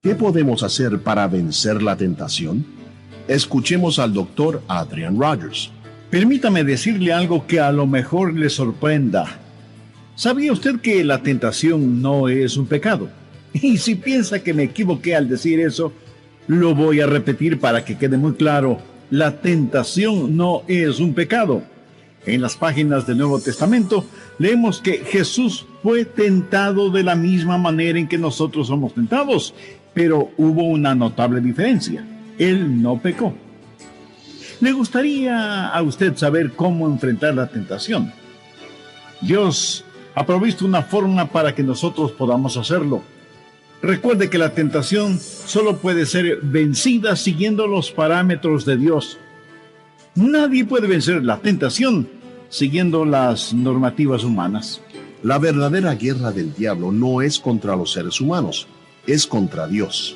¿Qué podemos hacer para vencer la tentación? Escuchemos al doctor Adrian Rogers. Permítame decirle algo que a lo mejor le sorprenda. ¿Sabía usted que la tentación no es un pecado? Y si piensa que me equivoqué al decir eso, lo voy a repetir para que quede muy claro. La tentación no es un pecado. En las páginas del Nuevo Testamento leemos que Jesús fue tentado de la misma manera en que nosotros somos tentados, pero hubo una notable diferencia. Él no pecó. ¿Le gustaría a usted saber cómo enfrentar la tentación? Dios ha provisto una forma para que nosotros podamos hacerlo. Recuerde que la tentación solo puede ser vencida siguiendo los parámetros de Dios. Nadie puede vencer la tentación siguiendo las normativas humanas. La verdadera guerra del diablo no es contra los seres humanos, es contra Dios.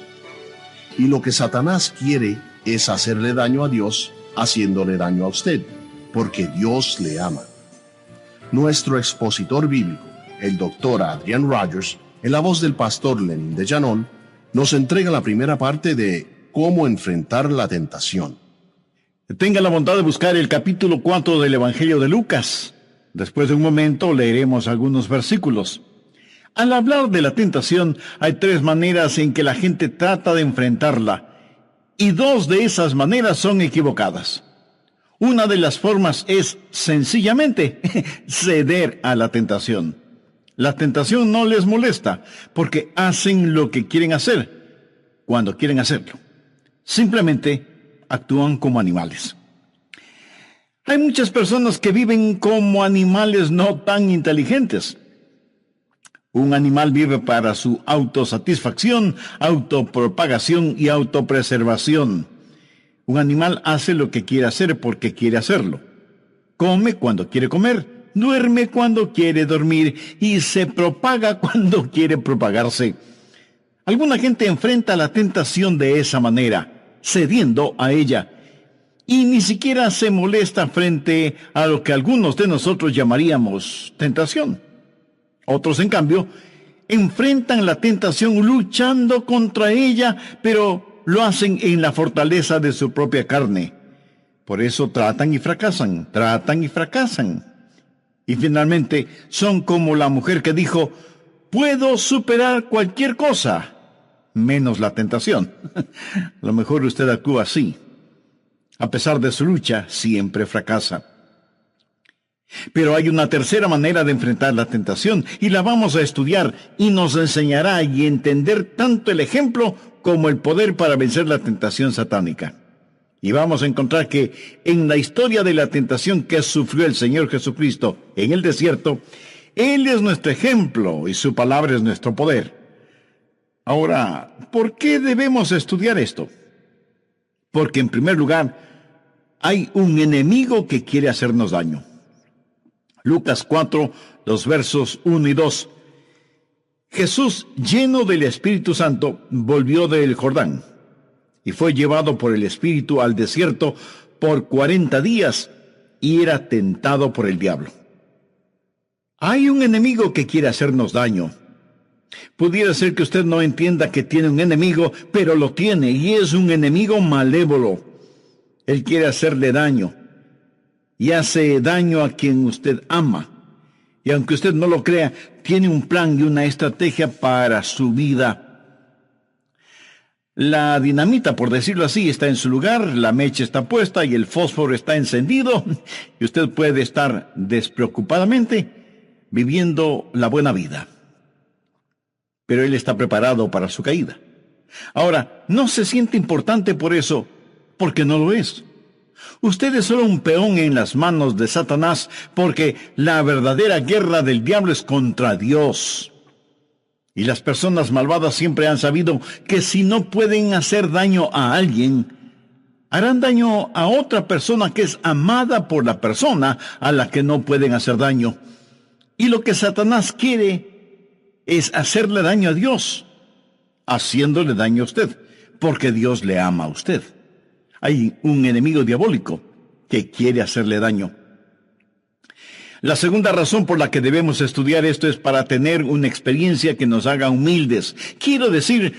Y lo que Satanás quiere es hacerle daño a Dios, haciéndole daño a usted, porque Dios le ama. Nuestro expositor bíblico, el doctor Adrian Rogers, en la voz del pastor Lenin de Llanón, nos entrega la primera parte de cómo enfrentar la tentación. Tenga la bondad de buscar el capítulo 4 del Evangelio de Lucas. Después de un momento leeremos algunos versículos. Al hablar de la tentación, hay 3 maneras en que la gente trata de enfrentarla, y 2 de esas maneras son equivocadas. Una de las formas es sencillamente ceder a la tentación. La tentación no les molesta, porque hacen lo que quieren hacer, cuando quieren hacerlo. Simplemente actúan como animales. Hay muchas personas que viven como animales no tan inteligentes. Un animal vive para su autosatisfacción, autopropagación y autopreservación. Un animal hace lo que quiere hacer porque quiere hacerlo. Come cuando quiere comer, duerme cuando quiere dormir y se propaga cuando quiere propagarse. Alguna gente enfrenta la tentación de esa manera, cediendo a ella, y ni siquiera se molesta frente a lo que algunos de nosotros llamaríamos tentación. Otros, en cambio, enfrentan la tentación luchando contra ella, pero lo hacen en la fortaleza de su propia carne. Por eso tratan y fracasan. Y finalmente son como la mujer que dijo: puedo superar cualquier cosa, menos la tentación. A lo mejor usted actúa así. A pesar de su lucha, siempre fracasa. Pero hay una tercera manera de enfrentar la tentación, y la vamos a estudiar, y nos enseñará y entender tanto el ejemplo como el poder para vencer la tentación satánica. Y vamos a encontrar que en la historia de la tentación que sufrió el Señor Jesucristo en el desierto, Él es nuestro ejemplo y su palabra es nuestro poder. Ahora, ¿por qué debemos estudiar esto? Porque en primer lugar, hay un enemigo que quiere hacernos daño. Lucas 4, los versos 1 y 2. Jesús, lleno del Espíritu Santo, volvió del Jordán y fue llevado por el Espíritu al desierto por 40 días y era tentado por el diablo. Hay un enemigo que quiere hacernos daño. Pudiera ser que usted no entienda que tiene un enemigo, pero lo tiene, y es un enemigo malévolo. Él quiere hacerle daño, y hace daño a quien usted ama. Y aunque usted no lo crea, tiene un plan y una estrategia para su vida. La dinamita, por decirlo así, está en su lugar, la mecha está puesta y el fósforo está encendido, y usted puede estar despreocupadamente viviendo la buena vida. Pero él está preparado para su caída. Ahora, no se siente importante por eso, porque no lo es. Usted es solo un peón en las manos de Satanás, porque la verdadera guerra del diablo es contra Dios. Y las personas malvadas siempre han sabido que si no pueden hacer daño a alguien, harán daño a otra persona que es amada por la persona a la que no pueden hacer daño. Y lo que Satanás quiere es hacerle daño a Dios, haciéndole daño a usted, porque Dios le ama a usted. Hay un enemigo diabólico que quiere hacerle daño. La segunda razón por la que debemos estudiar esto es para tener una experiencia que nos haga humildes. Quiero decir,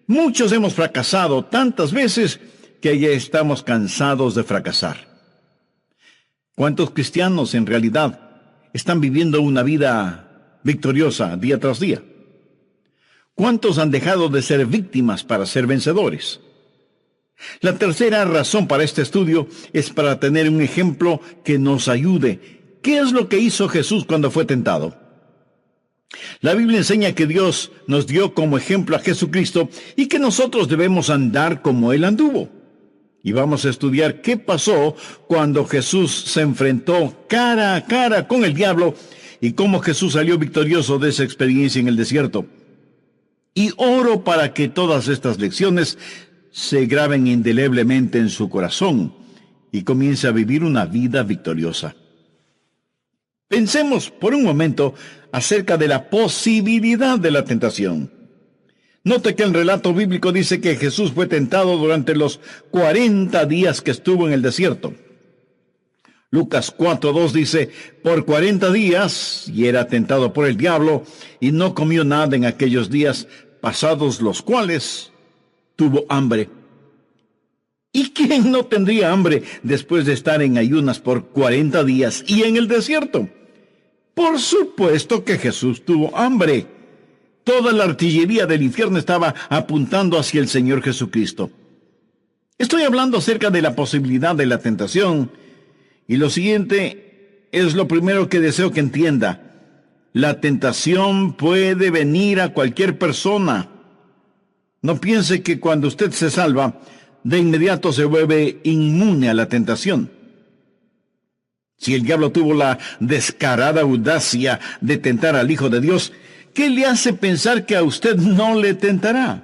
Muchos hemos fracasado tantas veces que ya estamos cansados de fracasar. ¿Cuántos cristianos en realidad están viviendo una vida victoriosa día tras día? ¿Cuántos han dejado de ser víctimas para ser vencedores? La tercera razón para este estudio es para tener un ejemplo que nos ayude. ¿Qué es lo que hizo Jesús cuando fue tentado? La Biblia enseña que Dios nos dio como ejemplo a Jesucristo y que nosotros debemos andar como Él anduvo. Y vamos a estudiar qué pasó cuando Jesús se enfrentó cara a cara con el diablo y cómo Jesús salió victorioso de esa experiencia en el desierto. Y oro para que todas estas lecciones se graben indeleblemente en su corazón y comience a vivir una vida victoriosa. Pensemos por un momento acerca de la posibilidad de la tentación. Note que el relato bíblico dice que Jesús fue tentado durante los 40 días que estuvo en el desierto. Lucas 4:2 dice, por 40 días, y era tentado por el diablo, y no comió nada en aquellos días, pasados los cuales tuvo hambre. ¿Y quién no tendría hambre después de estar en ayunas por 40 días y en el desierto? Por supuesto que Jesús tuvo hambre. Toda la artillería del infierno estaba apuntando hacia el Señor Jesucristo. Estoy hablando acerca de la posibilidad de la tentación, y lo siguiente es lo primero que deseo que entienda. La tentación puede venir a cualquier persona. No piense que cuando usted se salva, de inmediato se vuelve inmune a la tentación. Si el diablo tuvo la descarada audacia de tentar al Hijo de Dios, ¿qué le hace pensar que a usted no le tentará?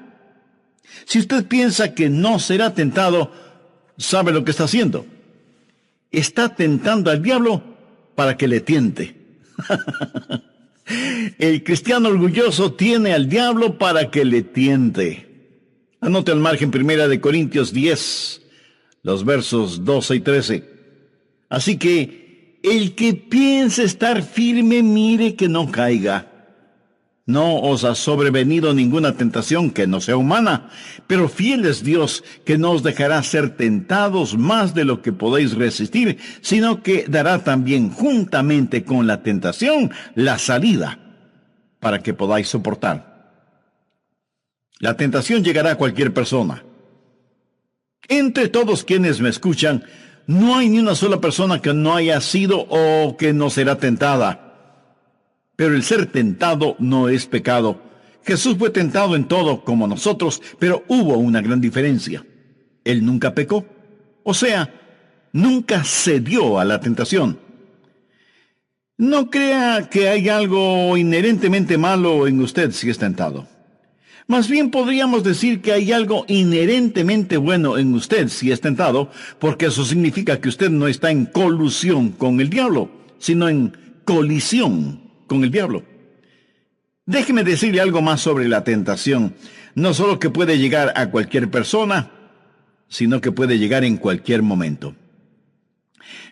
Si usted piensa que no será tentado, ¿sabe lo que está haciendo? Está tentando al diablo para que le tiente. El cristiano orgulloso tiene al diablo para que le tiente. Anote al margen 1 Corintios 10, los versos 12 y 13. Así que el que piense estar firme, mire que no caiga. No os ha sobrevenido ninguna tentación que no sea humana, pero fiel es Dios, que no os dejará ser tentados más de lo que podéis resistir, sino que dará también juntamente con la tentación la salida, para que podáis soportar. La tentación llegará a cualquier persona. Entre todos quienes me escuchan, no hay ni una sola persona que no haya sido o que no será tentada. Pero el ser tentado no es pecado. Jesús fue tentado en todo como nosotros, pero hubo una gran diferencia. Él nunca pecó. O sea, nunca cedió a la tentación. No crea que hay algo inherentemente malo en usted si es tentado. Más bien podríamos decir que hay algo inherentemente bueno en usted si es tentado, porque eso significa que usted no está en colusión con el diablo, sino en colisión con el diablo. Déjeme decirle algo más sobre la tentación. No solo que puede llegar a cualquier persona, sino que puede llegar en cualquier momento.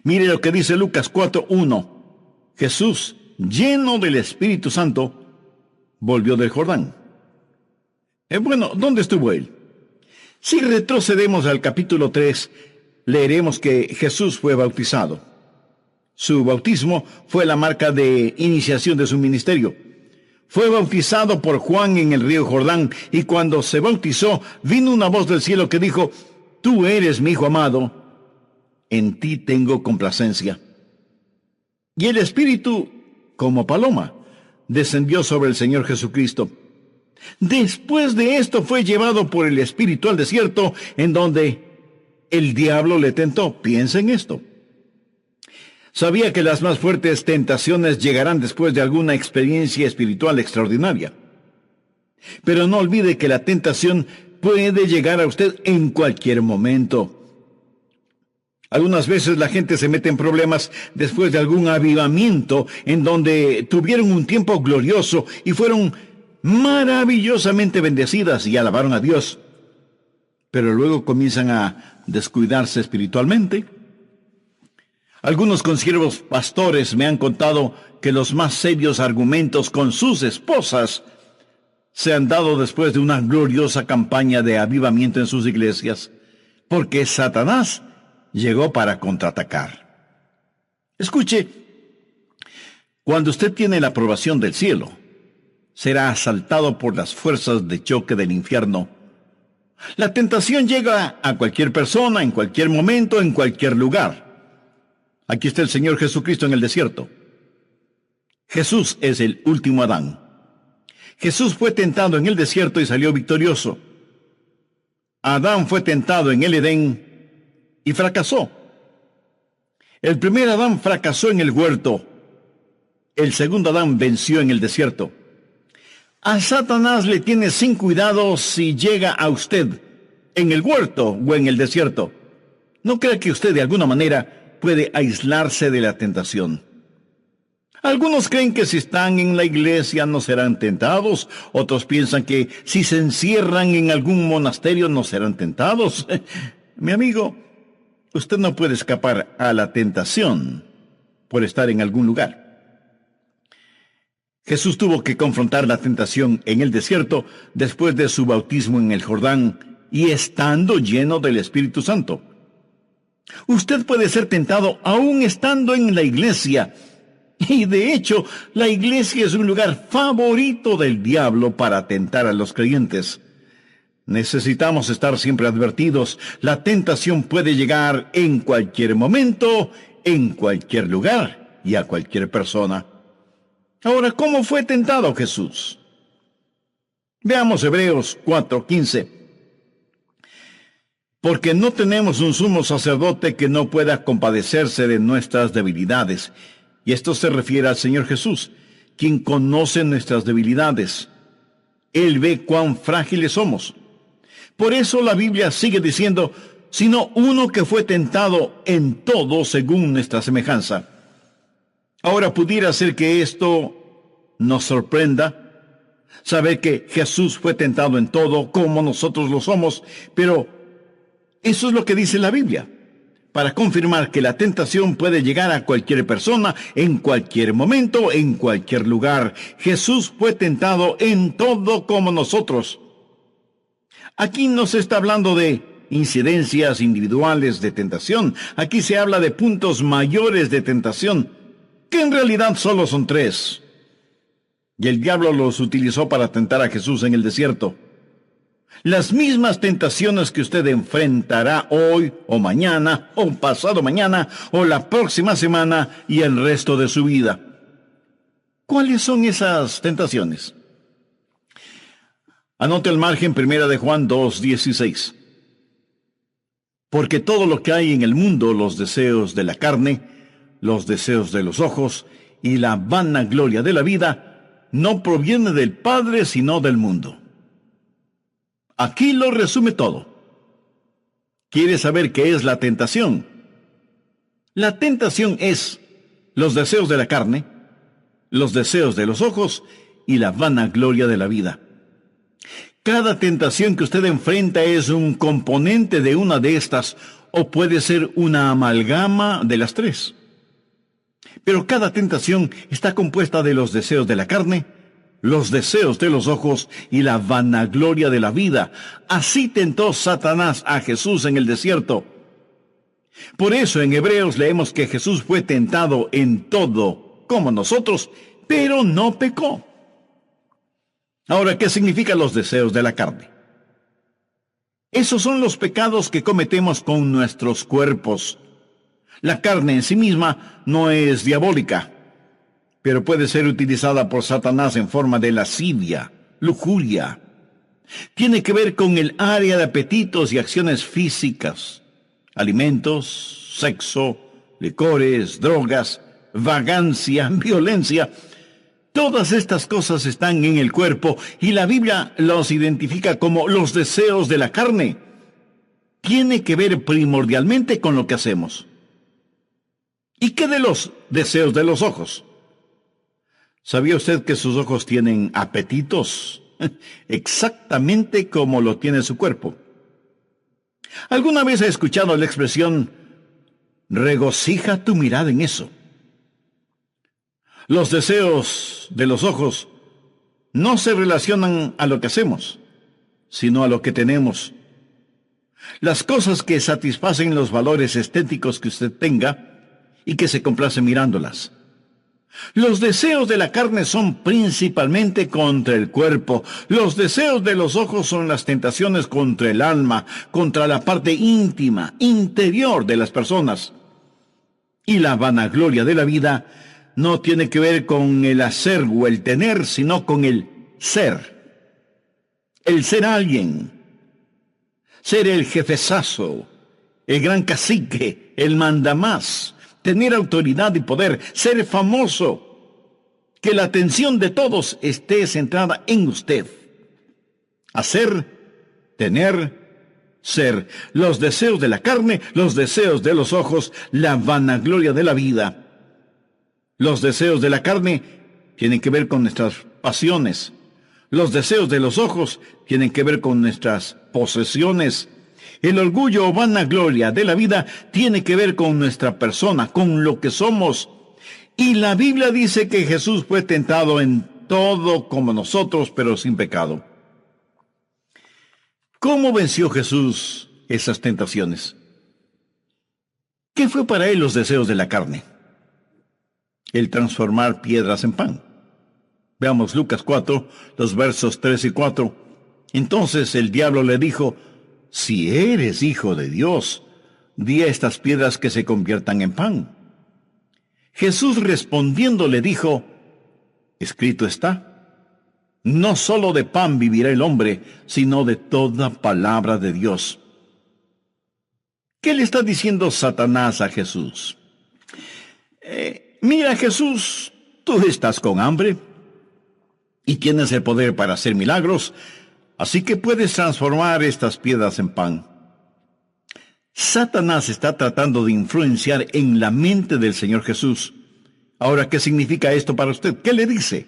Mire lo que dice Lucas 4:1. Jesús, lleno del Espíritu Santo, volvió del Jordán. Bueno, ¿dónde estuvo él? Si retrocedemos al capítulo 3, leeremos que Jesús fue bautizado. Su bautismo fue la marca de iniciación de su ministerio. Fue bautizado por Juan en el río Jordán, y cuando se bautizó, vino una voz del cielo que dijo, «Tú eres mi Hijo amado, en ti tengo complacencia». Y el Espíritu, como paloma, descendió sobre el Señor Jesucristo. Después de esto fue llevado por el Espíritu al desierto, en donde el diablo le tentó. Piensa en esto. Sabía que las más fuertes tentaciones llegarán después de alguna experiencia espiritual extraordinaria. Pero no olvide que la tentación puede llegar a usted en cualquier momento. Algunas veces la gente se mete en problemas después de algún avivamiento en donde tuvieron un tiempo glorioso y fueron maravillosamente bendecidas y alabaron a Dios. Pero luego comienzan a descuidarse espiritualmente. Algunos consiervos pastores me han contado que los más serios argumentos con sus esposas se han dado después de una gloriosa campaña de avivamiento en sus iglesias, porque Satanás llegó para contraatacar. Escuche, cuando usted tiene la aprobación del cielo, será asaltado por las fuerzas de choque del infierno. La tentación llega a cualquier persona, en cualquier momento, en cualquier lugar. Aquí está el Señor Jesucristo en el desierto. Jesús es el último Adán. Jesús fue tentado en el desierto y salió victorioso. Adán fue tentado en el Edén y fracasó. El primer Adán fracasó en el huerto. El segundo Adán venció en el desierto. A Satanás le tiene sin cuidado si llega a usted en el huerto o en el desierto. No crea que usted de alguna manera puede aislarse de la tentación. Algunos creen que si están en la iglesia no serán tentados. Otros piensan que si se encierran en algún monasterio no serán tentados. Mi amigo, usted no puede escapar a la tentación por estar en algún lugar. Jesús tuvo que confrontar la tentación en el desierto después de su bautismo en el Jordán y estando lleno del Espíritu Santo. Usted puede ser tentado aún estando en la iglesia. Y de hecho, la iglesia es un lugar favorito del diablo para tentar a los creyentes. Necesitamos estar siempre advertidos. La tentación puede llegar en cualquier momento, en cualquier lugar y a cualquier persona. Ahora, ¿cómo fue tentado Jesús? Veamos Hebreos 4:15. Porque no tenemos un sumo sacerdote que no pueda compadecerse de nuestras debilidades. Y esto se refiere al Señor Jesús, quien conoce nuestras debilidades. Él ve cuán frágiles somos. Por eso la Biblia sigue diciendo, sino uno que fue tentado en todo según nuestra semejanza. Ahora pudiera ser que esto nos sorprenda, saber que Jesús fue tentado en todo como nosotros lo somos, pero eso es lo que dice la Biblia, para confirmar que la tentación puede llegar a cualquier persona, en cualquier momento, en cualquier lugar. Jesús fue tentado en todo como nosotros. Aquí no se está hablando de incidencias individuales de tentación. Aquí se habla de puntos mayores de tentación, que en realidad solo son 3. Y el diablo los utilizó para tentar a Jesús en el desierto. Las mismas tentaciones que usted enfrentará hoy o mañana o pasado mañana o la próxima semana y el resto de su vida. ¿Cuáles son esas tentaciones? Anote al margen 1 de Juan 2:16. Porque todo lo que hay en el mundo, los deseos de la carne, los deseos de los ojos y la vanagloria de la vida, no proviene del Padre sino del mundo. Aquí lo resume todo. ¿Quiere saber qué es la tentación? La tentación es los deseos de la carne, los deseos de los ojos y la vanagloria de la vida. Cada tentación que usted enfrenta es un componente de una de estas, o puede ser una amalgama de las 3. Pero cada tentación está compuesta de los deseos de la carne, los deseos de los ojos y la vanagloria de la vida. Así tentó Satanás a Jesús en el desierto. Por eso en Hebreos leemos que Jesús fue tentado en todo, como nosotros, pero no pecó. Ahora, ¿qué significan los deseos de la carne? Esos son los pecados que cometemos con nuestros cuerpos. La carne en sí misma no es diabólica, pero puede ser utilizada por Satanás en forma de lascivia, lujuria. Tiene que ver con el área de apetitos y acciones físicas, alimentos, sexo, licores, drogas, vagancia, violencia. Todas estas cosas están en el cuerpo y la Biblia los identifica como los deseos de la carne. Tiene que ver primordialmente con lo que hacemos. ¿Y qué de los deseos de los ojos? ¿Sabía usted que sus ojos tienen apetitos? Exactamente como lo tiene su cuerpo. ¿Alguna vez ha escuchado la expresión, regocija tu mirada en eso? Los deseos de los ojos no se relacionan a lo que hacemos, sino a lo que tenemos. Las cosas que satisfacen los valores estéticos que usted tenga y que se complace mirándolas. Los deseos de la carne son principalmente contra el cuerpo. Los deseos de los ojos son las tentaciones contra el alma, contra la parte íntima, interior de las personas. Y la vanagloria de la vida no tiene que ver con el hacer o el tener, sino con el ser. El ser alguien. Ser el jefezazo, el gran cacique, el mandamás. Tener autoridad y poder, ser famoso, que la atención de todos esté centrada en usted. Hacer, tener, ser. Los deseos de la carne, los deseos de los ojos, la vanagloria de la vida. Los deseos de la carne tienen que ver con nuestras pasiones. Los deseos de los ojos tienen que ver con nuestras posesiones. El orgullo o vanagloria de la vida tiene que ver con nuestra persona, con lo que somos. Y la Biblia dice que Jesús fue tentado en todo como nosotros, pero sin pecado. ¿Cómo venció Jesús esas tentaciones? ¿Qué fue para él los deseos de la carne? El transformar piedras en pan. Veamos Lucas 4, los versos 3 y 4. Entonces el diablo le dijo: si eres hijo de Dios, di a estas piedras que se conviertan en pan. Jesús respondiendo le dijo: escrito está, no solo de pan vivirá el hombre, sino de toda palabra de Dios. ¿Qué le está diciendo Satanás a Jesús? Mira, Jesús, tú estás con hambre y tienes el poder para hacer milagros, así que puedes transformar estas piedras en pan. Satanás está tratando de influenciar en la mente del Señor Jesús. Ahora, ¿qué significa esto para usted? ¿Qué le dice?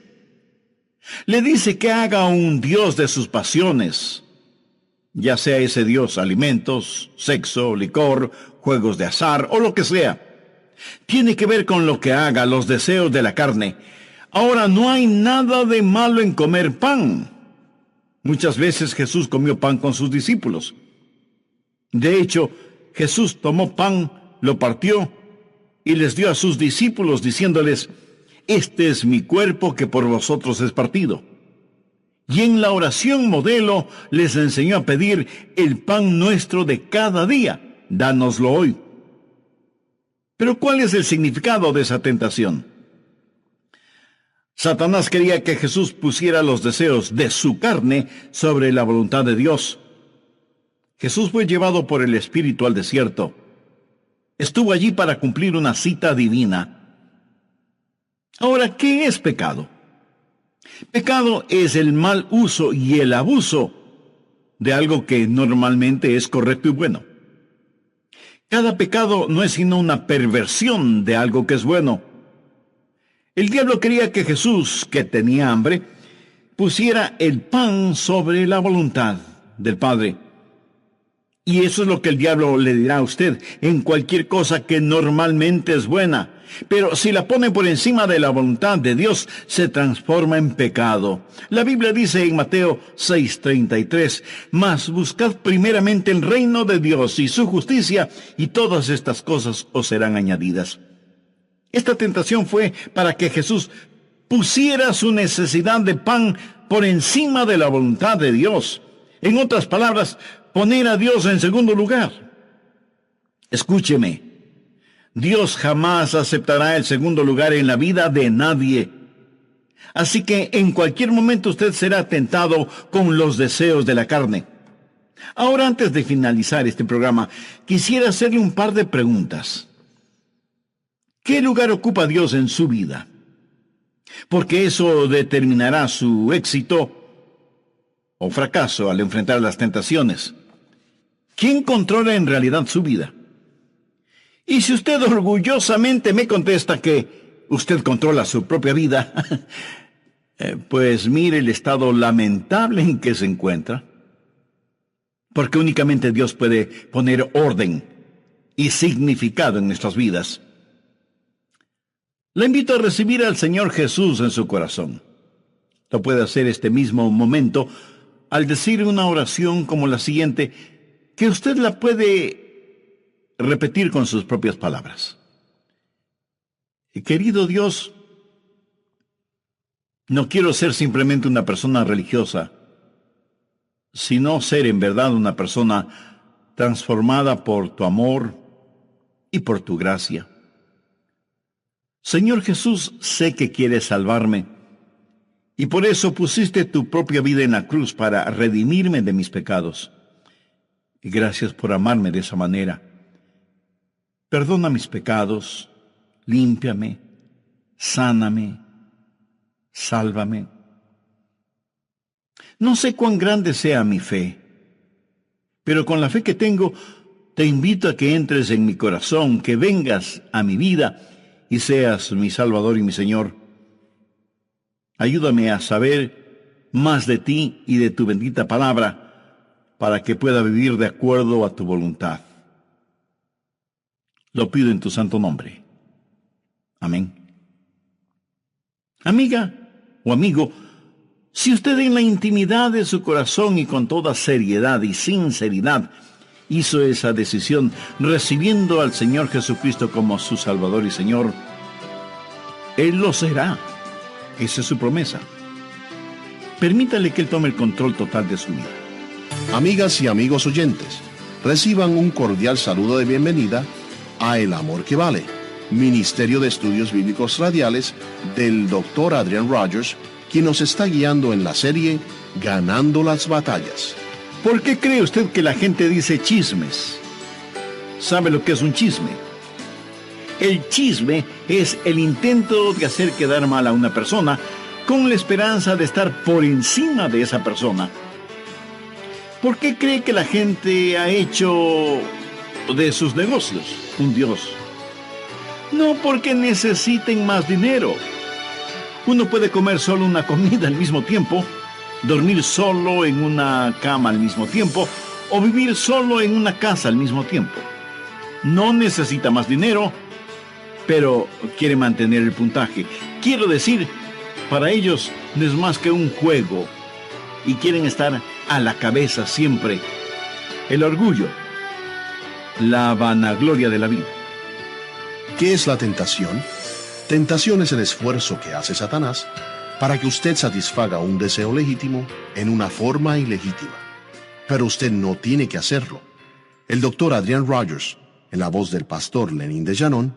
Le dice que haga un Dios de sus pasiones, ya sea ese Dios alimentos, sexo, licor, juegos de azar o lo que sea. Tiene que ver con lo que haga, los deseos de la carne. Ahora, no hay nada de malo en comer pan. Muchas veces Jesús comió pan con sus discípulos. De hecho, Jesús tomó pan, lo partió y les dio a sus discípulos diciéndoles: este es mi cuerpo que por vosotros es partido. Y en la oración modelo les enseñó a pedir: el pan nuestro de cada día, dánoslo hoy. Pero ¿cuál es el significado de esa tentación? Satanás quería que Jesús pusiera los deseos de su carne sobre la voluntad de Dios. Jesús fue llevado por el Espíritu al desierto. Estuvo allí para cumplir una cita divina. Ahora, ¿qué es pecado? Pecado es el mal uso y el abuso de algo que normalmente es correcto y bueno. Cada pecado no es sino una perversión de algo que es bueno. El diablo quería que Jesús, que tenía hambre, pusiera el pan sobre la voluntad del Padre. Y eso es lo que el diablo le dirá a usted en cualquier cosa que normalmente es buena. Pero si la pone por encima de la voluntad de Dios, se transforma en pecado. La Biblia dice en Mateo 6:33, mas buscad primeramente el reino de Dios y su justicia, y todas estas cosas os serán añadidas. Esta tentación fue para que Jesús pusiera su necesidad de pan por encima de la voluntad de Dios. En otras palabras, poner a Dios en segundo lugar. Escúcheme, Dios jamás aceptará el segundo lugar en la vida de nadie. Así que en cualquier momento usted será tentado con los deseos de la carne. Ahora, antes de finalizar este programa, quisiera hacerle un par de preguntas. ¿Qué lugar ocupa Dios en su vida? Porque eso determinará su éxito o fracaso al enfrentar las tentaciones. ¿Quién controla en realidad su vida? Y si usted orgullosamente me contesta que usted controla su propia vida, pues mire el estado lamentable en que se encuentra. Porque únicamente Dios puede poner orden y significado en nuestras vidas. Le invito a recibir al Señor Jesús en su corazón. Lo puede hacer este mismo momento al decir una oración como la siguiente, que usted la puede repetir con sus propias palabras. Querido Dios, no quiero ser simplemente una persona religiosa, sino ser en verdad una persona transformada por tu amor y por tu gracia. Señor Jesús, sé que quieres salvarme, y por eso pusiste tu propia vida en la cruz para redimirme de mis pecados. Y gracias por amarme de esa manera. Perdona mis pecados, límpiame, sáname, sálvame. No sé cuán grande sea mi fe, pero con la fe que tengo, te invito a que entres en mi corazón, que vengas a mi vida y seas mi Salvador y mi Señor. Ayúdame a saber más de ti y de tu bendita palabra, para que pueda vivir de acuerdo a tu voluntad. Lo pido en tu santo nombre. Amén. Amiga o amigo, si usted en la intimidad de su corazón y con toda seriedad y sinceridad hizo esa decisión, recibiendo al Señor Jesucristo como su Salvador y Señor, Él lo será. Esa es su promesa. Permítale que Él tome el control total de su vida. Amigas y amigos oyentes, reciban un cordial saludo de bienvenida a El Amor que Vale, Ministerio de Estudios Bíblicos Radiales del Dr. Adrian Rogers, quien nos está guiando en la serie Ganando las Batallas. ¿Por qué cree usted que la gente dice chismes? ¿Sabe lo que es un chisme? El chisme es el intento de hacer quedar mal a una persona con la esperanza de estar por encima de esa persona. ¿Por qué cree que la gente ha hecho de sus negocios un dios? No porque necesiten más dinero. Uno puede comer solo una comida al mismo tiempo, dormir solo en una cama al mismo tiempo, o vivir solo en una casa al mismo tiempo. No necesita más dinero, pero quiere mantener el puntaje. Quiero decir, para ellos no es más que un juego, y quieren estar a la cabeza siempre. El orgullo, la vanagloria de la vida. ¿Qué es la tentación? Tentación es el esfuerzo que hace Satanás para que usted satisfaga un deseo legítimo en una forma ilegítima. Pero usted no tiene que hacerlo. El Dr. Adrian Rogers, en la voz del pastor Lenin de Llanón,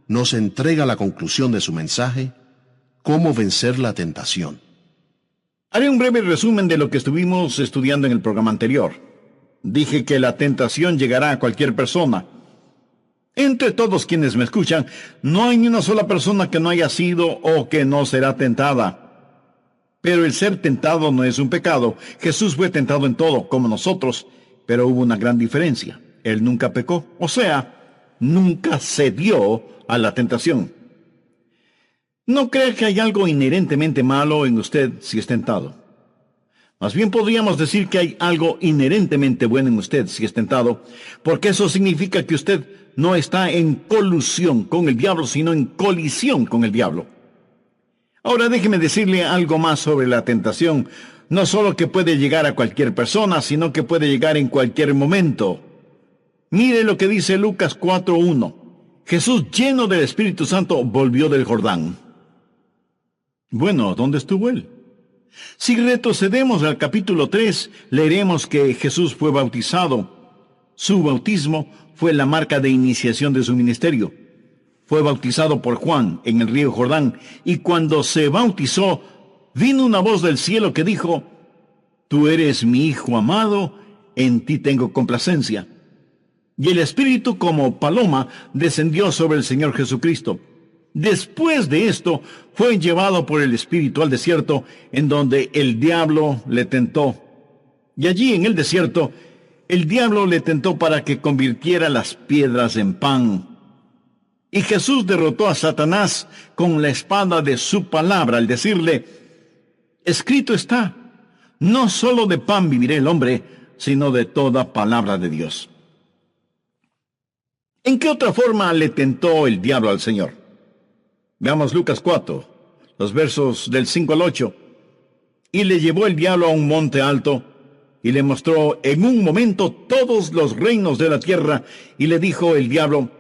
nos entrega la conclusión de su mensaje, Cómo vencer la tentación. Haré un breve resumen de lo que estuvimos estudiando en el programa anterior. Dije que la tentación llegará a cualquier persona. Entre todos quienes me escuchan, no hay ni una sola persona que no haya sido o que no será tentada. Pero el ser tentado no es un pecado. Jesús fue tentado en todo, como nosotros, pero hubo una gran diferencia. Él nunca pecó, o sea, nunca cedió a la tentación. No crea que hay algo inherentemente malo en usted si es tentado. Más bien podríamos decir que hay algo inherentemente bueno en usted si es tentado, porque eso significa que usted no está en colusión con el diablo, sino en colisión con el diablo. Ahora déjeme decirle algo más sobre la tentación. No solo que puede llegar a cualquier persona, sino que puede llegar en cualquier momento. Mire lo que dice Lucas 4:1. Jesús, lleno del Espíritu Santo, volvió del Jordán. Bueno, ¿dónde estuvo él? Si retrocedemos al capítulo 3, leeremos que Jesús fue bautizado. Su bautismo fue la marca de iniciación de su ministerio. Fue bautizado por Juan en el río Jordán, y cuando se bautizó, vino una voz del cielo que dijo, «Tú eres mi Hijo amado, en ti tengo complacencia». Y el Espíritu como paloma descendió sobre el Señor Jesucristo. Después de esto, fue llevado por el Espíritu al desierto, en donde el diablo le tentó. Y allí en el desierto, el diablo le tentó para que convirtiera las piedras en pan. Y Jesús derrotó a Satanás con la espada de su palabra, al decirle, escrito está, no solo de pan vivirá el hombre, sino de toda palabra de Dios. ¿En qué otra forma le tentó el diablo al Señor? Veamos Lucas 4, los versos del 5 al 8. Y le llevó el diablo a un monte alto, y le mostró en un momento todos los reinos de la tierra, y le dijo el diablo: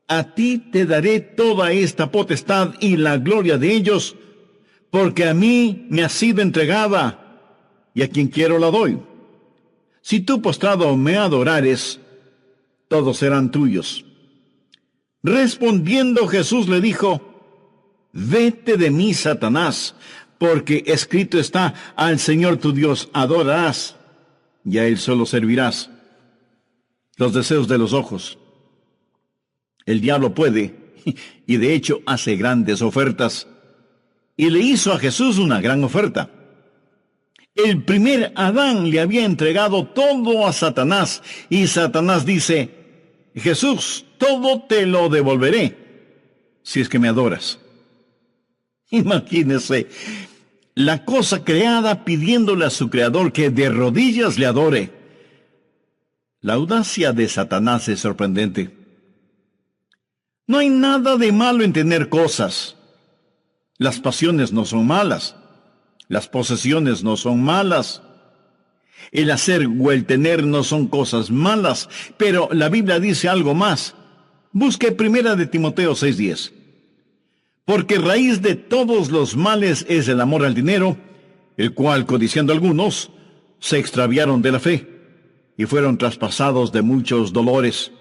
a ti te daré toda esta potestad y la gloria de ellos, porque a mí me ha sido entregada, y a quien quiero la doy. Si tú postrado me adorares, todos serán tuyos. Respondiendo Jesús le dijo: vete de mí, Satanás, porque escrito está: al Señor tu Dios adorarás, y a Él solo servirás. Los deseos de los ojos. El diablo puede, y de hecho hace grandes ofertas, y le hizo a Jesús una gran oferta. El primer Adán le había entregado todo a Satanás, y Satanás dice: Jesús, todo te lo devolveré, si es que me adoras. Imagínese, la cosa creada pidiéndole a su creador que de rodillas le adore. La audacia de Satanás es sorprendente. No hay nada de malo en tener cosas. Las pasiones no son malas. Las posesiones no son malas. El hacer o el tener no son cosas malas. Pero la Biblia dice algo más. Busque 1 de Timoteo 6:10. Porque raíz de todos los males es el amor al dinero, el cual, codiciando algunos, se extraviaron de la fe y fueron traspasados de muchos dolores.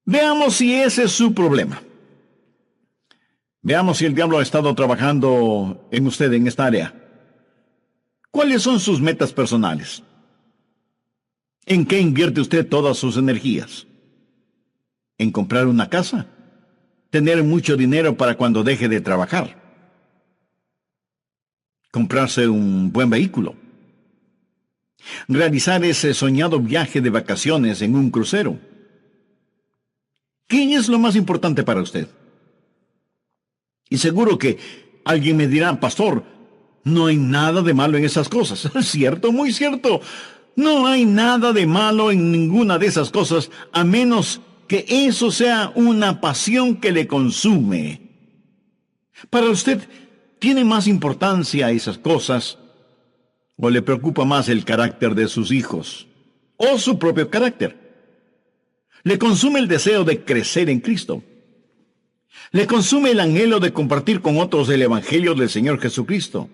Veamos si ese es su problema. Veamos si el diablo ha estado trabajando en usted en esta área. ¿Cuáles son sus metas personales? ¿En qué invierte usted todas sus energías? ¿En comprar una casa? ¿Tener mucho dinero para cuando deje de trabajar? ¿Comprarse un buen vehículo? ¿Realizar ese soñado viaje de vacaciones en un crucero? ¿Qué es lo más importante para usted? Y seguro que alguien me dirá: pastor, no hay nada de malo en esas cosas. Cierto, muy cierto. No hay nada de malo en ninguna de esas cosas, a menos que eso sea una pasión que le consume. Para usted, ¿tiene más importancia esas cosas, o le preocupa más el carácter de sus hijos, o su propio carácter? Le consume el deseo de crecer en Cristo. Le consume el anhelo de compartir con otros el Evangelio del Señor Jesucristo.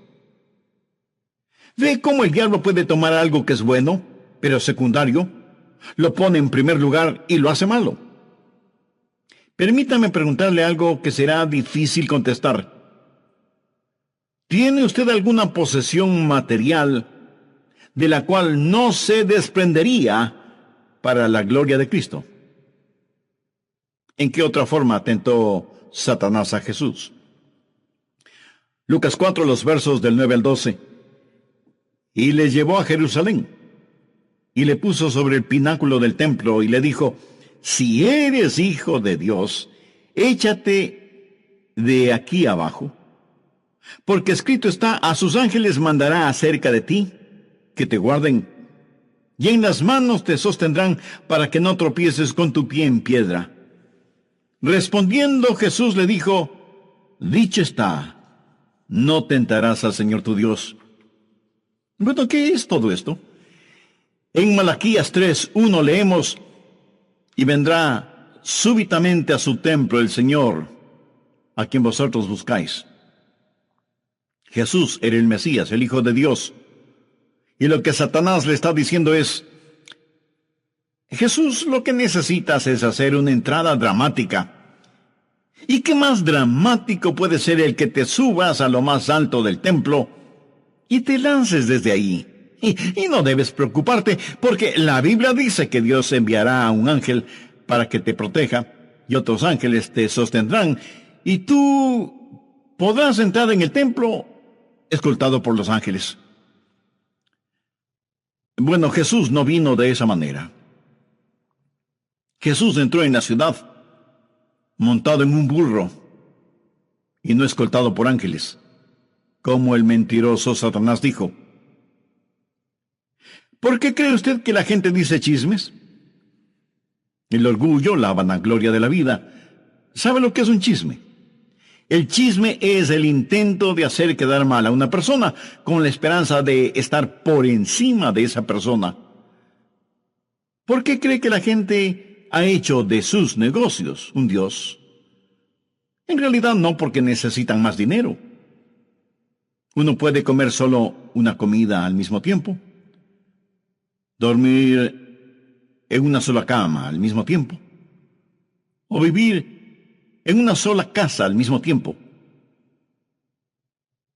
¿Ve cómo el diablo puede tomar algo que es bueno, pero secundario, lo pone en primer lugar y lo hace malo? Permítame preguntarle algo que será difícil contestar. ¿Tiene usted alguna posesión material de la cual no se desprendería para la gloria de Cristo? ¿En qué otra forma tentó Satanás a Jesús? Lucas 4, los versos del 9 al 12. Y le llevó a Jerusalén, y le puso sobre el pináculo del templo, y le dijo: si eres hijo de Dios, échate de aquí abajo, porque escrito está: a sus ángeles mandará acerca de ti, que te guarden, y en las manos te sostendrán, para que no tropieces con tu pie en piedra. Respondiendo Jesús le dijo: dicho está, no tentarás al Señor tu Dios. Bueno, ¿qué es todo esto? En Malaquías 3:1 leemos: y vendrá súbitamente a su templo el Señor, a quien vosotros buscáis. Jesús era el Mesías, el Hijo de Dios. Y lo que Satanás le está diciendo es: Jesús, lo que necesitas es hacer una entrada dramática. ¿Y qué más dramático puede ser el que te subas a lo más alto del templo y te lances desde ahí? Y no debes preocuparte, porque la Biblia dice que Dios enviará a un ángel para que te proteja, y otros ángeles te sostendrán, y tú podrás entrar en el templo escoltado por los ángeles. Bueno, Jesús no vino de esa manera. Jesús entró en la ciudad montado en un burro y no escoltado por ángeles, como el mentiroso Satanás dijo. ¿Por qué cree usted que la gente dice chismes? El orgullo, la vanagloria de la vida. ¿Sabe lo que es un chisme? El chisme es el intento de hacer quedar mal a una persona con la esperanza de estar por encima de esa persona. ¿Por qué cree que la gente ha hecho de sus negocios un Dios? En realidad no, porque necesitan más dinero. Uno puede comer solo una comida al mismo tiempo, dormir en una sola cama al mismo tiempo, o vivir en una sola casa al mismo tiempo.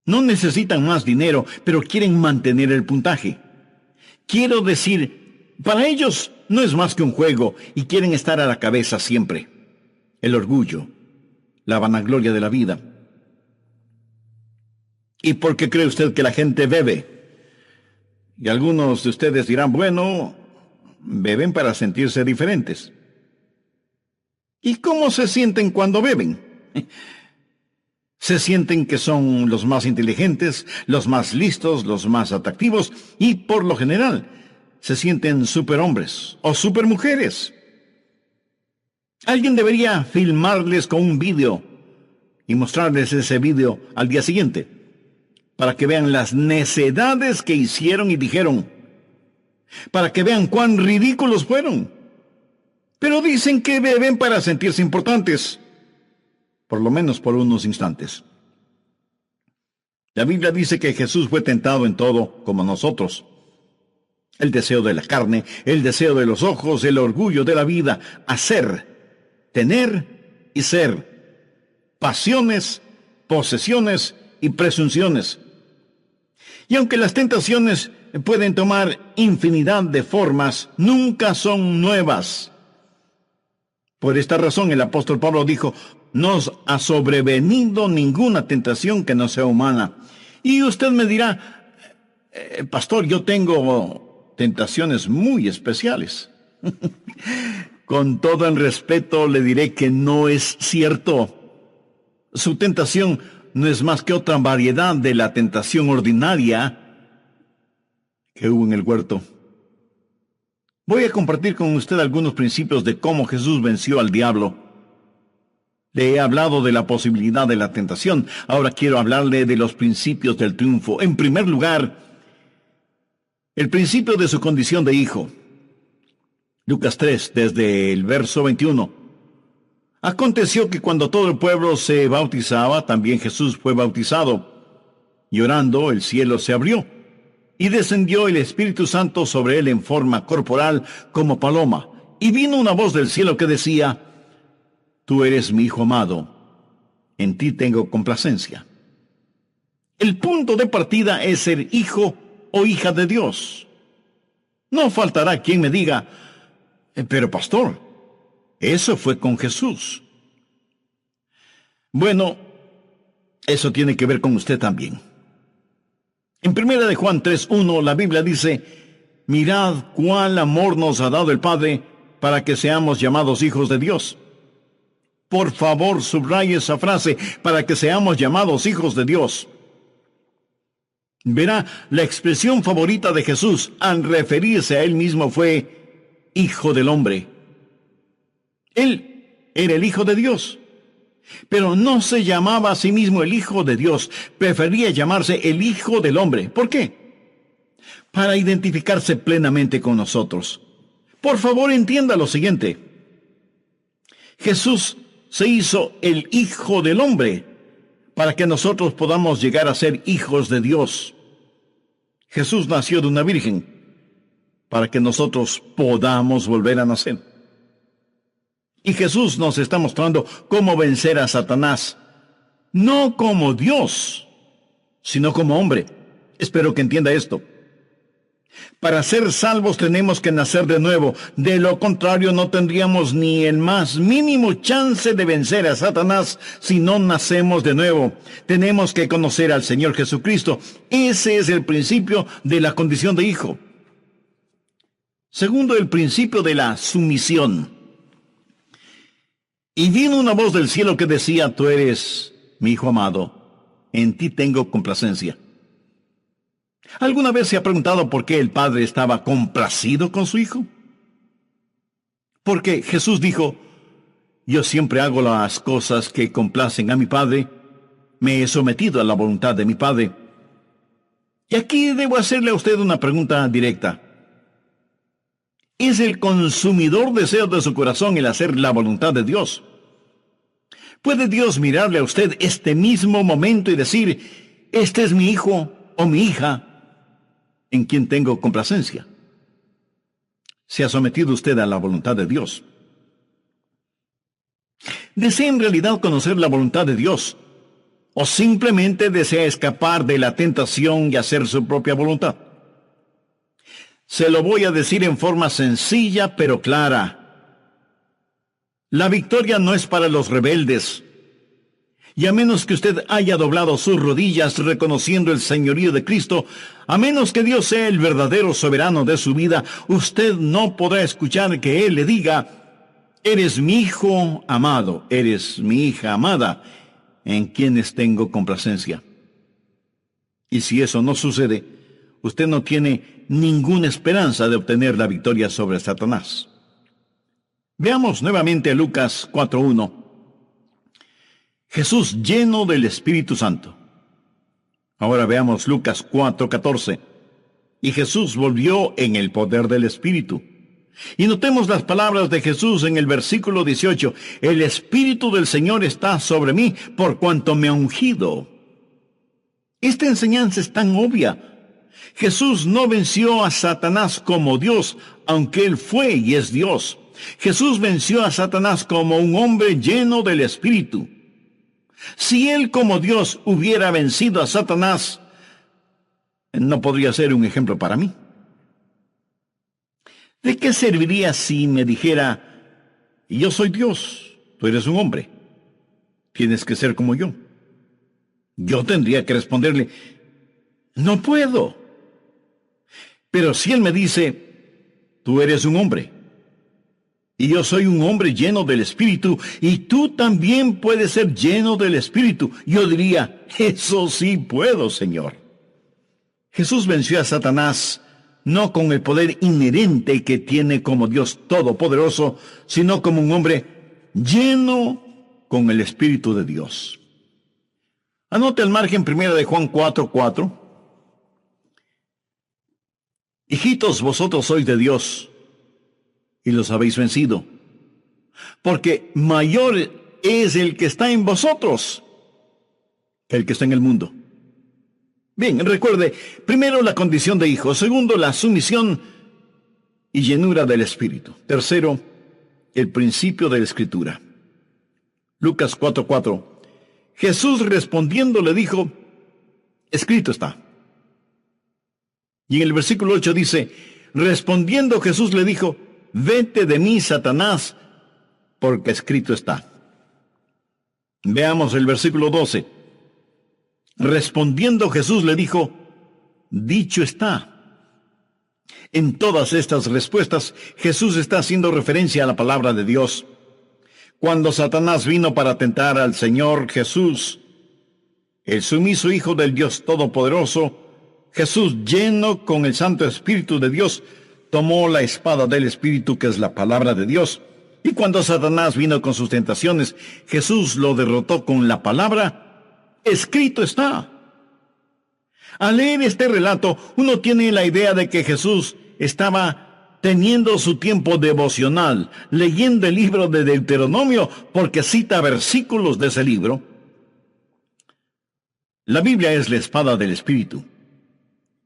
No necesitan más dinero, pero quieren mantener el puntaje. Quiero decir, para ellos no es más que un juego y quieren estar a la cabeza siempre. El orgullo, la vanagloria de la vida. ¿Y por qué cree usted que la gente bebe? Y algunos de ustedes dirán, bueno, beben para sentirse diferentes. ¿Y cómo se sienten cuando beben? Se sienten que son los más inteligentes, los más listos, los más atractivos y, por lo general, se sienten superhombres o supermujeres. Alguien debería filmarles con un vídeo y mostrarles ese vídeo al día siguiente, para que vean las necedades que hicieron y dijeron, para que vean cuán ridículos fueron. Pero dicen que beben para sentirse importantes, por lo menos por unos instantes. La Biblia dice que Jesús fue tentado en todo como nosotros. El deseo de la carne, el deseo de los ojos, el orgullo de la vida, hacer, tener y ser, pasiones, posesiones y presunciones. Y aunque las tentaciones pueden tomar infinidad de formas, nunca son nuevas. Por esta razón el apóstol Pablo dijo, no os ha sobrevenido ninguna tentación que no sea humana. Y usted me dirá, pastor, yo tengo tentaciones muy especiales. Con todo el respeto le diré que no es cierto. Su tentación no es más que otra variedad de la tentación ordinaria que hubo en el huerto. Voy a compartir con usted algunos principios de cómo Jesús venció al diablo. Le he hablado de la posibilidad de la tentación. Ahora quiero hablarle de los principios del triunfo. En primer lugar, el principio de su condición de hijo. Lucas 3, desde el verso 21. Aconteció que cuando todo el pueblo se bautizaba, también Jesús fue bautizado. Llorando, el cielo se abrió, y descendió el Espíritu Santo sobre él en forma corporal como paloma. Y vino una voz del cielo que decía, Tú eres mi Hijo amado, en ti tengo complacencia. El punto de partida es ser hijo o hija de Dios. No faltará quien me diga, pero pastor, eso fue con Jesús. Bueno, eso tiene que ver con usted también. En 1 de Juan 3:1 la Biblia dice, mirad cuál amor nos ha dado el Padre para que seamos llamados hijos de Dios. Por favor, subraye esa frase, para que seamos llamados hijos de Dios. Verá, la expresión favorita de Jesús al referirse a él mismo fue Hijo del Hombre. Él era el Hijo de Dios, pero no se llamaba a sí mismo el Hijo de Dios, prefería llamarse el Hijo del Hombre. ¿Por qué? Para identificarse plenamente con nosotros. Por favor, entienda lo siguiente. Jesús se hizo el Hijo del Hombre para que nosotros podamos llegar a ser hijos de Dios. Jesús nació de una virgen para que nosotros podamos volver a nacer. Y Jesús nos está mostrando cómo vencer a Satanás, no como Dios, sino como hombre. Espero que entienda esto. Para ser salvos tenemos que nacer de nuevo. De lo contrario, no tendríamos ni el más mínimo chance de vencer a Satanás si no nacemos de nuevo. Tenemos que conocer al Señor Jesucristo. Ese es el principio de la condición de hijo. Segundo, el principio de la sumisión. Y vino una voz del cielo que decía, tú eres mi Hijo amado, en ti tengo complacencia. ¿Alguna vez se ha preguntado por qué el Padre estaba complacido con su Hijo? Porque Jesús dijo, yo siempre hago las cosas que complacen a mi Padre, me he sometido a la voluntad de mi Padre. Y aquí debo hacerle a usted una pregunta directa. ¿Es el consumidor deseo de su corazón el hacer la voluntad de Dios? ¿Puede Dios mirarle a usted este mismo momento y decir, este es mi hijo o mi hija en quien tengo complacencia? ¿Se ha sometido usted a la voluntad de Dios? ¿Desea en realidad conocer la voluntad de Dios? ¿O simplemente desea escapar de la tentación y hacer su propia voluntad? Se lo voy a decir en forma sencilla pero clara. La victoria no es para los rebeldes. Y a menos que usted haya doblado sus rodillas reconociendo el señorío de Cristo, a menos que Dios sea el verdadero soberano de su vida, usted no podrá escuchar que Él le diga, eres mi hijo amado, eres mi hija amada, en quienes tengo complacencia. Y si eso no sucede, usted no tiene ninguna esperanza de obtener la victoria sobre Satanás. Veamos nuevamente Lucas 4:1. Jesús lleno del Espíritu Santo. Ahora veamos Lucas 4:14. Y Jesús volvió en el poder del Espíritu. Y notemos las palabras de Jesús en el versículo 18. El Espíritu del Señor está sobre mí por cuanto me ha ungido. Esta enseñanza es tan obvia. Jesús no venció a Satanás como Dios, aunque Él fue y es Dios. Jesús venció a Satanás como un hombre lleno del Espíritu. Si Él como Dios hubiera vencido a Satanás, no podría ser un ejemplo para mí. ¿De qué serviría si me dijera, yo soy Dios, tú eres un hombre, tienes que ser como yo? Yo tendría que responderle, no puedo. Pero si Él me dice, tú eres un hombre, y yo soy un hombre lleno del Espíritu, y tú también puedes ser lleno del Espíritu, yo diría, eso sí puedo, Señor. Jesús venció a Satanás no con el poder inherente que tiene como Dios Todopoderoso, sino como un hombre lleno con el Espíritu de Dios. Anote al margen 1 de Juan 4:4. Hijitos, vosotros sois de Dios, y los habéis vencido, porque mayor es el que está en vosotros que el que está en el mundo. Bien, recuerde, primero la condición de hijo, segundo la sumisión y llenura del Espíritu, tercero el principio de la Escritura. Lucas 4:4. Jesús respondiendo le dijo, escrito está. Y en el versículo 8 dice, respondiendo Jesús le dijo, vete de mí, Satanás, porque escrito está. Veamos el versículo 12. Respondiendo Jesús le dijo, dicho está. En todas estas respuestas, Jesús está haciendo referencia a la palabra de Dios. Cuando Satanás vino para tentar al Señor Jesús, el sumiso Hijo del Dios Todopoderoso, Jesús, lleno con el Santo Espíritu de Dios, tomó la espada del Espíritu, que es la palabra de Dios. Y cuando Satanás vino con sus tentaciones, Jesús lo derrotó con la palabra, escrito está. Al leer este relato, uno tiene la idea de que Jesús estaba teniendo su tiempo devocional, leyendo el libro de Deuteronomio, porque cita versículos de ese libro. La Biblia es la espada del Espíritu.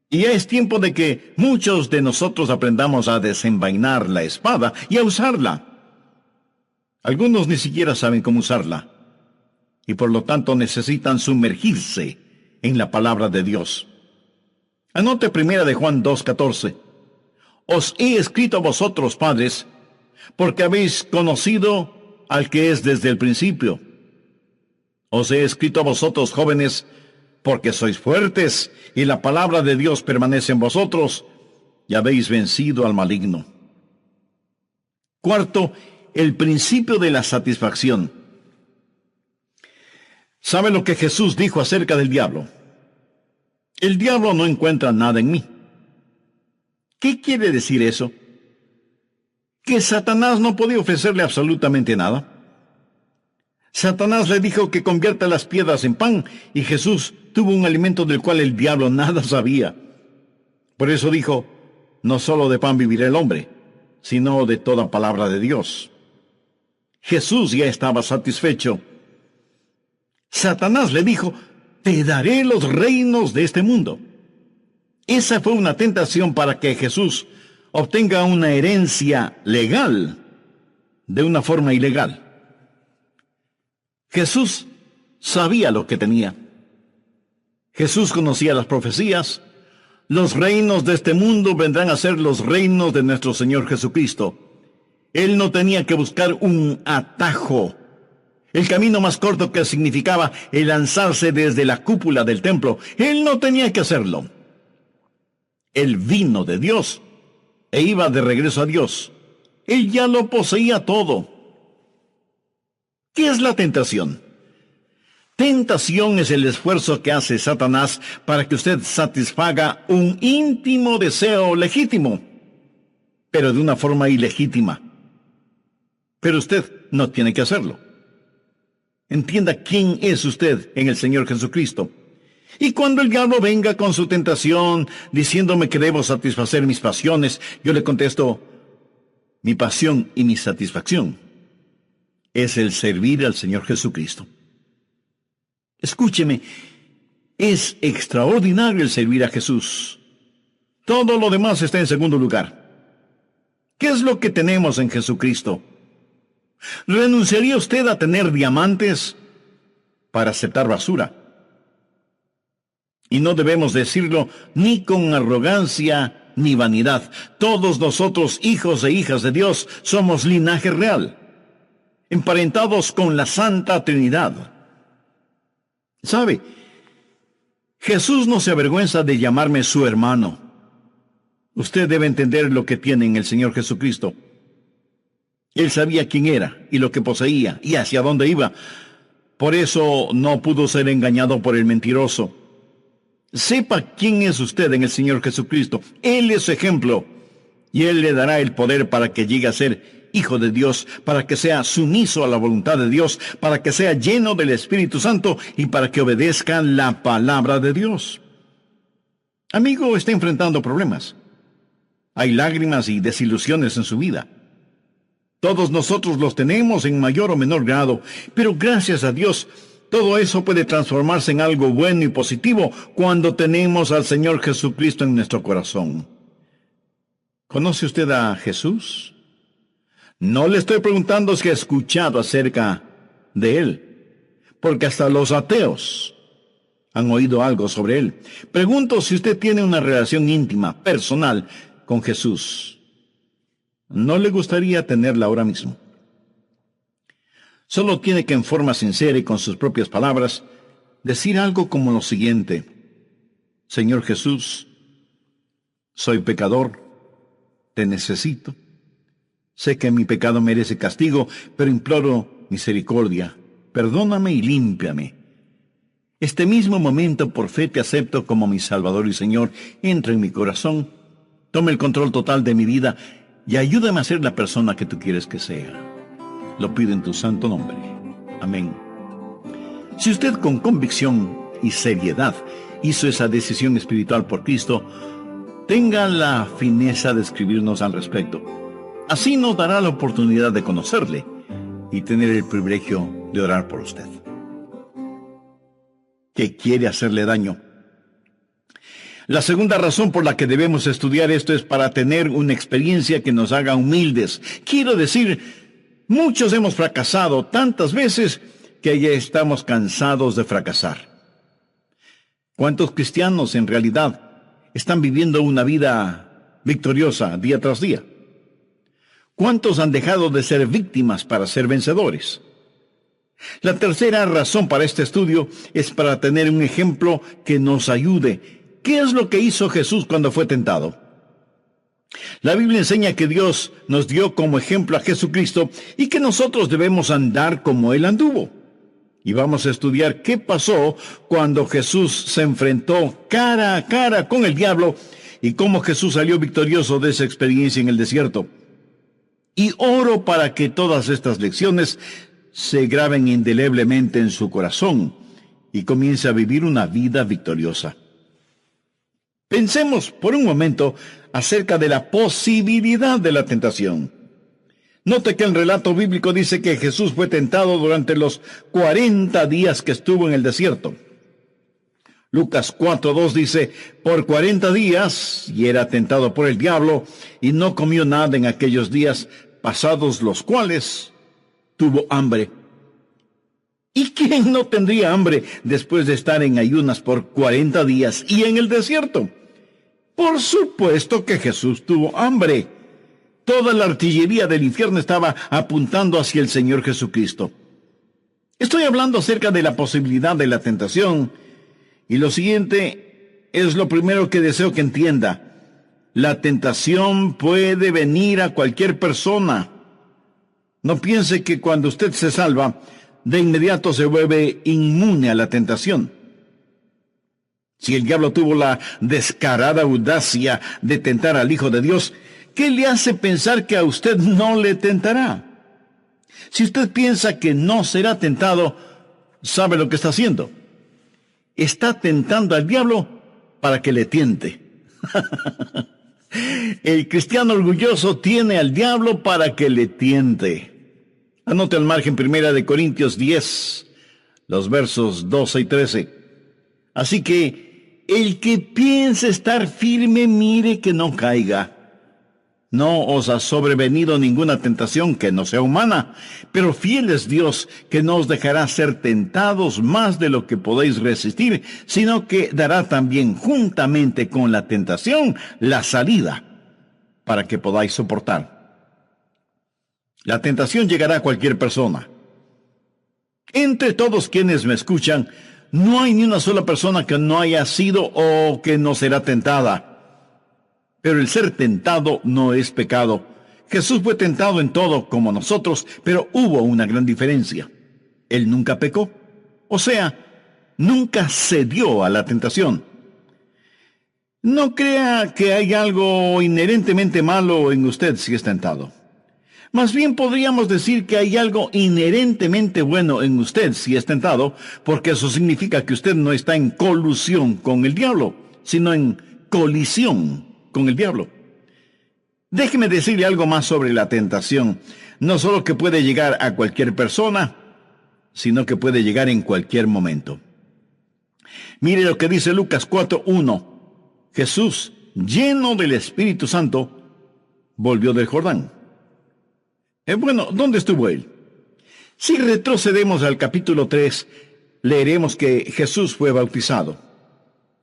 Y ya es tiempo de que muchos de nosotros aprendamos a desenvainar la espada y a usarla. Algunos ni siquiera saben cómo usarla, y por lo tanto necesitan sumergirse en la palabra de Dios. Anote 1 de Juan 2:14. Os he escrito a vosotros, padres, porque habéis conocido al que es desde el principio. Os he escrito a vosotros, jóvenes, porque sois fuertes, y la palabra de Dios permanece en vosotros, y habéis vencido al maligno. Cuarto, el principio de la satisfacción. ¿Sabe lo que Jesús dijo acerca del diablo? El diablo no encuentra nada en mí. ¿Qué quiere decir eso? Que Satanás no podía ofrecerle absolutamente nada. Satanás le dijo que convierta las piedras en pan, y Jesús tuvo un alimento del cual el diablo nada sabía. Por eso dijo, no solo de pan vivirá el hombre, sino de toda palabra de Dios. Jesús ya estaba satisfecho. Satanás le dijo, te daré los reinos de este mundo. Esa fue una tentación para que Jesús obtenga una herencia legal de una forma ilegal. Jesús sabía lo que tenía. Jesús conocía las profecías. Los reinos de este mundo vendrán a ser los reinos de nuestro Señor Jesucristo. Él no tenía que buscar un atajo, el camino más corto que significaba el lanzarse desde la cúpula del templo. Él no tenía que hacerlo. Él vino de Dios e iba de regreso a Dios. Él ya lo poseía todo. ¿Qué es la tentación? Tentación es el esfuerzo que hace Satanás para que usted satisfaga un íntimo deseo legítimo, pero de una forma ilegítima. Pero usted no tiene que hacerlo. Entienda quién es usted en el Señor Jesucristo. Y cuando el diablo venga con su tentación, diciéndome que debo satisfacer mis pasiones, yo le contesto, mi pasión y mi satisfacción es el servir al Señor Jesucristo. Escúcheme, es extraordinario el servir a Jesús. Todo lo demás está en segundo lugar. ¿Qué es lo que tenemos en Jesucristo? ¿Renunciaría usted a tener diamantes para aceptar basura? Y no debemos decirlo ni con arrogancia ni vanidad. Todos nosotros, hijos e hijas de Dios, somos linaje real, emparentados con la Santa Trinidad. ¿Sabe? Jesús no se avergüenza de llamarme su hermano. Usted debe entender lo que tiene en el Señor Jesucristo. Él sabía quién era y lo que poseía y hacia dónde iba. Por eso no pudo ser engañado por el mentiroso. Sepa quién es usted en el Señor Jesucristo. Él es su ejemplo. Y Él le dará el poder para que llegue a ser hijo de Dios, para que sea sumiso a la voluntad de Dios, para que sea lleno del Espíritu Santo y para que obedezca la palabra de Dios. Amigo, está enfrentando problemas. Hay lágrimas y desilusiones en su vida. Todos nosotros los tenemos en mayor o menor grado, pero gracias a Dios, todo eso puede transformarse en algo bueno y positivo cuando tenemos al Señor Jesucristo en nuestro corazón. ¿Conoce usted a Jesús? No le estoy preguntando si ha escuchado acerca de Él, porque hasta los ateos han oído algo sobre Él. Pregunto si usted tiene una relación íntima, personal, con Jesús. ¿No le gustaría tenerla ahora mismo? Solo tiene que en forma sincera y con sus propias palabras decir algo como lo siguiente: Señor Jesús, soy pecador, te necesito. Sé que mi pecado merece castigo, pero imploro misericordia. Perdóname y límpiame. Este mismo momento por fe te acepto como mi Salvador y Señor. Entra en mi corazón, toma el control total de mi vida y ayúdame a ser la persona que tú quieres que sea. Lo pido en tu santo nombre. Amén. Si usted con convicción y seriedad hizo esa decisión espiritual por Cristo, tenga la fineza de escribirnos al respecto. Así nos dará la oportunidad de conocerle y tener el privilegio de orar por usted. ¿Qué quiere hacerle daño? La segunda razón por la que debemos estudiar esto es para tener una experiencia que nos haga humildes. Quiero decir, muchos hemos fracasado tantas veces que ya estamos cansados de fracasar. ¿Cuántos cristianos en realidad están viviendo una vida victoriosa día tras día? ¿Cuántos han dejado de ser víctimas para ser vencedores? La tercera razón para este estudio es para tener un ejemplo que nos ayude. ¿Qué es lo que hizo Jesús cuando fue tentado? La Biblia enseña que Dios nos dio como ejemplo a Jesucristo y que nosotros debemos andar como Él anduvo. Y vamos a estudiar qué pasó cuando Jesús se enfrentó cara a cara con el diablo y cómo Jesús salió victorioso de esa experiencia en el desierto. Y oro para que todas estas lecciones se graben indeleblemente en su corazón y comience a vivir una vida victoriosa. Pensemos por un momento acerca de la posibilidad de la tentación. Note que el relato bíblico dice que Jesús fue tentado durante los 40 días que estuvo en el desierto. Lucas 4:2 dice, por 40 días, y era tentado por el diablo, y no comió nada en aquellos días, pasados los cuales tuvo hambre. ¿Y quién no tendría hambre después de estar en ayunas por 40 días y en el desierto? Por supuesto que Jesús tuvo hambre. Toda la artillería del infierno estaba apuntando hacia el Señor Jesucristo. Estoy hablando acerca de la posibilidad de la tentación, y lo siguiente es lo primero que deseo que entienda. La tentación puede venir a cualquier persona. No piense que cuando usted se salva, de inmediato se vuelve inmune a la tentación. Si el diablo tuvo la descarada audacia de tentar al Hijo de Dios, ¿qué le hace pensar que a usted no le tentará? Si usted piensa que no será tentado, ¿sabe lo que está haciendo? Está tentando al diablo para que le tiente. El cristiano orgulloso tiene al diablo para que le tiente. Anote al margen 1 Corintios 10, los versos 12 y 13. Así que el que piense estar firme, mire que no caiga. No os ha sobrevenido ninguna tentación que no sea humana, pero fiel es Dios, que no os dejará ser tentados más de lo que podéis resistir, sino que dará también juntamente con la tentación la salida, para que podáis soportar. La tentación llegará a cualquier persona. Entre todos quienes me escuchan, no hay ni una sola persona que no haya sido o que no será tentada. Pero el ser tentado no es pecado. Jesús fue tentado en todo como nosotros, pero hubo una gran diferencia. Él nunca pecó. O sea, nunca cedió a la tentación. No crea que hay algo inherentemente malo en usted si es tentado. Más bien podríamos decir que hay algo inherentemente bueno en usted si es tentado, porque eso significa que usted no está en colusión con el diablo, sino en colisión con el diablo. Déjeme decirle algo más sobre la tentación. No solo que puede llegar a cualquier persona, sino que puede llegar en cualquier momento. Mire lo que dice Lucas 4:1. Jesús, lleno del Espíritu Santo, volvió del Jordán. Bueno, ¿dónde estuvo él? Si retrocedemos al capítulo 3, leeremos que Jesús fue bautizado.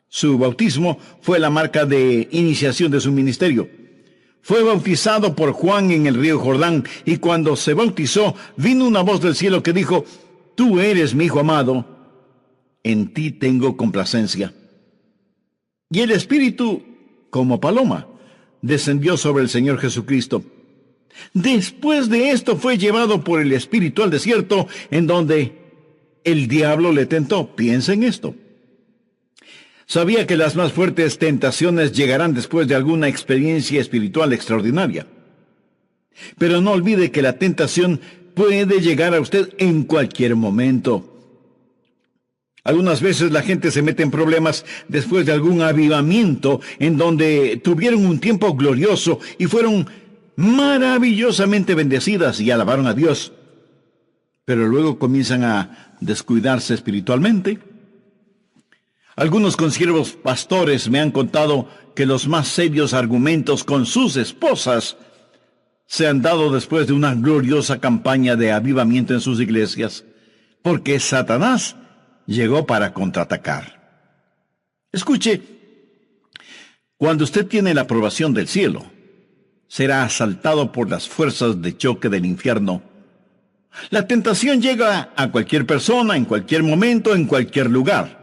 Su bautismo fue la marca de iniciación de su ministerio. Fue bautizado por Juan en el río Jordán, y cuando se bautizó, vino una voz del cielo que dijo, tú eres mi Hijo amado, en ti tengo complacencia. Y el Espíritu, como paloma, descendió sobre el Señor Jesucristo. Después de esto fue llevado por el Espíritu al desierto, en donde el diablo le tentó. Piensa en esto. Sabía que las más fuertes tentaciones llegarán después de alguna experiencia espiritual extraordinaria. Pero no olvide que la tentación puede llegar a usted en cualquier momento. Algunas veces la gente se mete en problemas después de algún avivamiento en donde tuvieron un tiempo glorioso y fueron maravillosamente bendecidas y alabaron a Dios. Pero luego comienzan a descuidarse espiritualmente. Algunos consiervos pastores me han contado que los más serios argumentos con sus esposas se han dado después de una gloriosa campaña de avivamiento en sus iglesias, porque Satanás llegó para contraatacar. Escuche, cuando usted tiene la aprobación del cielo, será asaltado por las fuerzas de choque del infierno. La tentación llega a cualquier persona, en cualquier momento, en cualquier lugar.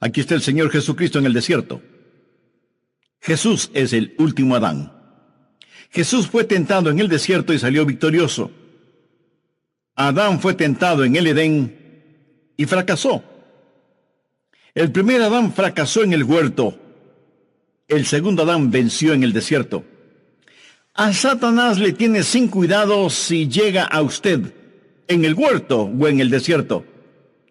Aquí está el Señor Jesucristo en el desierto. Jesús es el último Adán. Jesús fue tentado en el desierto y salió victorioso. Adán fue tentado en el Edén y fracasó. El primer Adán fracasó en el huerto. El segundo Adán venció en el desierto. A Satanás le tiene sin cuidado si llega a usted en el huerto o en el desierto.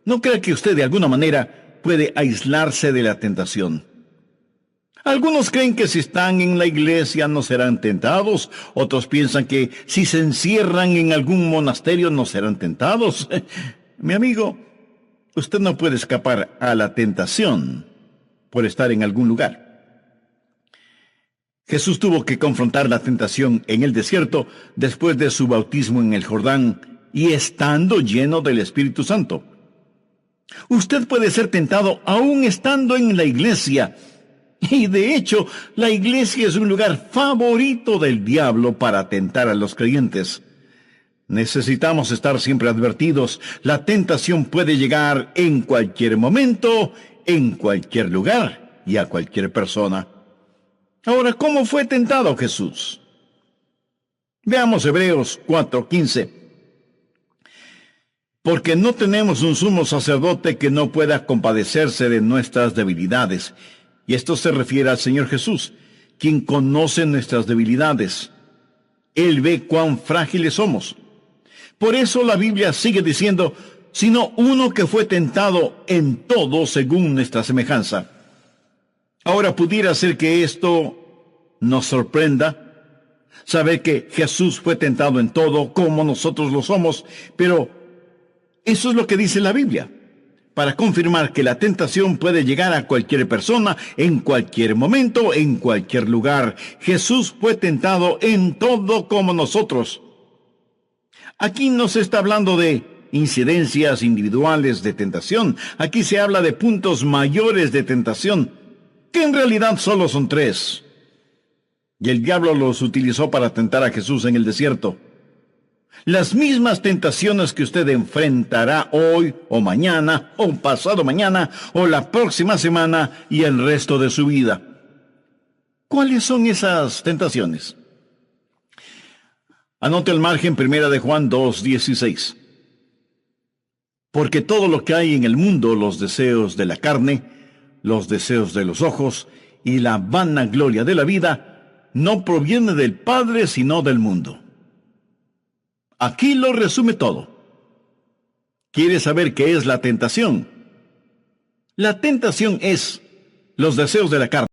No crea que usted de alguna manera puede aislarse de la tentación. Algunos creen que si están en la iglesia no serán tentados, otros piensan que si se encierran en algún monasterio no serán tentados. Mi amigo, usted no puede escapar a la tentación por estar en algún lugar. Jesús tuvo que confrontar la tentación en el desierto después de su bautismo en el Jordán y estando lleno del Espíritu Santo. Usted puede ser tentado aún estando en la iglesia. Y de hecho, la iglesia es un lugar favorito del diablo para tentar a los creyentes. Necesitamos estar siempre advertidos. La tentación puede llegar en cualquier momento, en cualquier lugar y a cualquier persona. Ahora, ¿cómo fue tentado Jesús? Veamos Hebreos 4:15. Porque no tenemos un sumo sacerdote que no pueda compadecerse de nuestras debilidades. Y esto se refiere al Señor Jesús, quien conoce nuestras debilidades. Él ve cuán frágiles somos. Por eso la Biblia sigue diciendo, sino uno que fue tentado en todo según nuestra semejanza. Ahora pudiera ser que esto nos sorprenda, saber que Jesús fue tentado en todo como nosotros lo somos, pero eso es lo que dice la Biblia, para confirmar que la tentación puede llegar a cualquier persona, en cualquier momento, en cualquier lugar. Jesús fue tentado en todo como nosotros. Aquí no se está hablando de incidencias individuales de tentación. Aquí se habla de puntos mayores de tentación, que en realidad solo son 3. Y el diablo los utilizó para tentar a Jesús en el desierto. Las mismas tentaciones que usted enfrentará hoy o mañana o pasado mañana o la próxima semana y el resto de su vida. ¿Cuáles son esas tentaciones? Anote al margen 1 de Juan 2:16. Porque todo lo que hay en el mundo, los deseos de la carne, los deseos de los ojos y la vanagloria de la vida, no proviene del Padre sino del mundo. Aquí lo resume todo. ¿Quiere saber qué es la tentación? La tentación es los deseos de la carne.